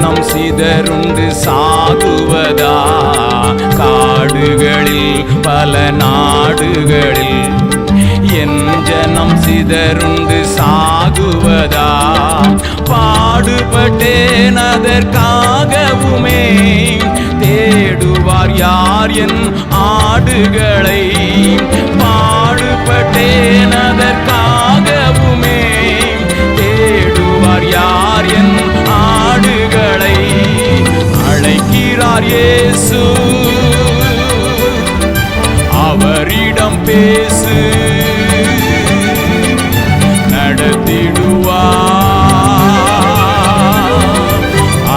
ஜனம் சிதறுண்டு சாகுவதா? காடுகளில் பல நாடுகளில் என் ஜனம் சிதறுண்டு சாகுவதா? பாடுபட்டேன் அதற்காகவுமே, தேடுவார் யார் என் ஆடுகளை? பாடுபட்டேன் அதற்காகவுமே, தேடுவார் யார் என் ஆடுகளை? அழைக்கிறார் இயேசு, அவரிடம் பேசு, நடத்திடுவார்.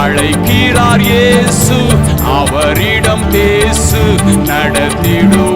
அழைக்கிறார் இயேசு, அவரிடம் பேசு, நடத்திடுவார்.